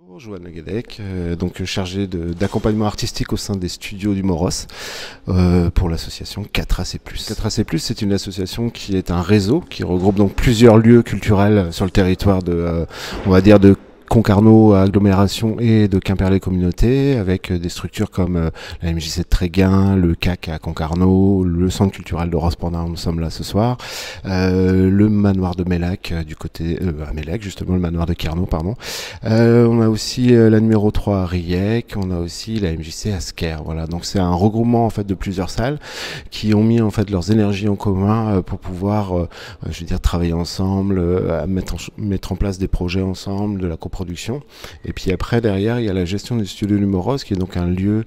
Bonjour, Johan Lagadec, donc chargé d'accompagnement artistique au sein des studios du Moros pour l'association 4AC+. 4AC+, c'est une association qui est un réseau qui regroupe donc plusieurs lieux culturels sur le territoire de, on va dire, de Concarneau agglomération et de Quimperlé communauté, avec des structures comme la MJC de Tréguin, le CAC à Concarneau, le centre culturel de Rospendin où nous sommes là ce soir, le manoir de Mélac du côté à Mélac, justement le manoir de Carnot, pardon. On a aussi la numéro 3 à Riec, on a aussi la MJC à Sker. Voilà, donc c'est un regroupement en fait de plusieurs salles qui ont mis en fait leurs énergies en commun pour pouvoir je veux dire travailler ensemble, mettre en place des projets ensemble, de la coproduction. Et puis après, derrière, il y a la gestion du studio du Moros, qui est donc un lieu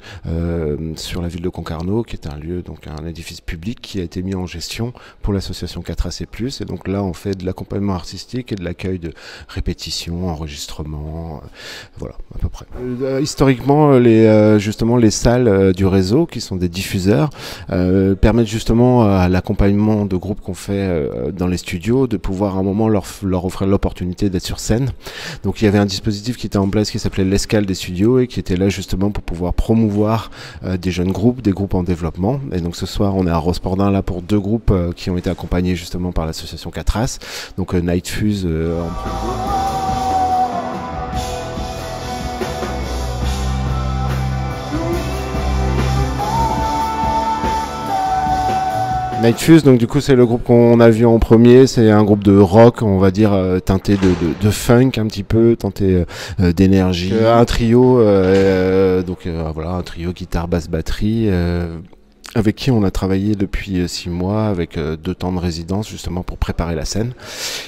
sur la ville de Concarneau, qui est un lieu, donc un édifice public qui a été mis en gestion pour l'association 4AC+. Et donc là, on fait de l'accompagnement artistique et de l'accueil de répétitions, enregistrements, voilà, à peu près. Historiquement, justement, les salles du réseau, qui sont des diffuseurs, permettent justement à l'accompagnement de groupes qu'on fait dans les studios, de pouvoir à un moment leur offrir l'opportunité d'être sur scène. Donc il y avait un dispositif qui était en place qui s'appelait l'escale des studios et qui était là justement pour pouvoir promouvoir des jeunes groupes, des groupes en développement. Et donc ce soir on est à Rospendin là pour deux groupes qui ont été accompagnés justement par l'association 4AC, donc Nightfuse en premier. Nightfuse, donc du coup c'est le groupe qu'on a vu en premier, c'est un groupe de rock, on va dire teinté de funk un petit peu, teinté d'énergie. Un trio, donc voilà, un trio guitare, basse, batterie, avec qui on a travaillé depuis 6 mois, avec 2 temps de résidence justement pour préparer la scène.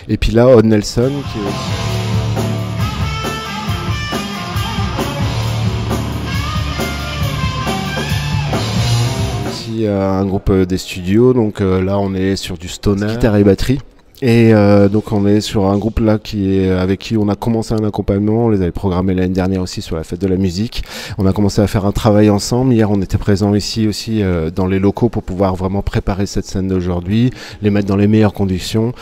Et puis là, Odd Nelson qui est aussi... un groupe des studios, donc là on est sur du stoner, guitare et batterie. Et donc on est sur un groupe là avec qui on a commencé un accompagnement, on les avait programmés l'année dernière aussi sur la fête de la musique. On a commencé à faire un travail ensemble. Hier on était présents ici aussi dans les locaux pour pouvoir vraiment préparer cette scène d'aujourd'hui, les mettre dans les meilleures conditions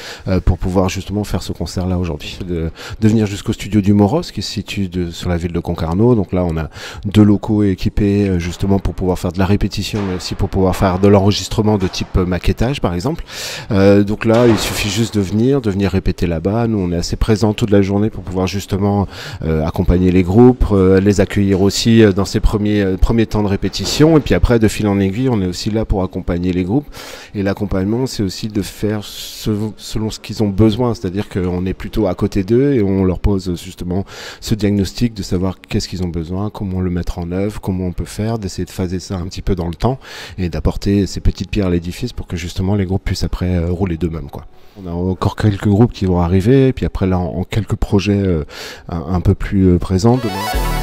pour pouvoir justement faire ce concert là aujourd'hui. De venir jusqu'au studio du Moros qui se situe sur la ville de Concarneau. Donc là on a 2 locaux équipés justement pour pouvoir faire de la répétition mais aussi pour pouvoir faire de l'enregistrement de type maquettage par exemple. Donc là il suffit juste de venir répéter là-bas. Nous on est assez présents toute la journée pour pouvoir justement accompagner les groupes, les accueillir aussi dans ces premiers temps de répétition, et puis après de fil en aiguille on est aussi là pour accompagner les groupes. Et l'accompagnement c'est aussi de faire selon ce qu'ils ont besoin, c'est-à-dire qu'on est plutôt à côté d'eux et on leur pose justement ce diagnostic de savoir qu'est-ce qu'ils ont besoin, comment le mettre en œuvre, comment on peut faire, d'essayer de phaser ça un petit peu dans le temps et d'apporter ces petites pierres à l'édifice pour que justement les groupes puissent après rouler d'eux-mêmes, quoi. On a encore quelques groupes qui vont arriver, et puis après là en quelques projets un peu plus présents demain.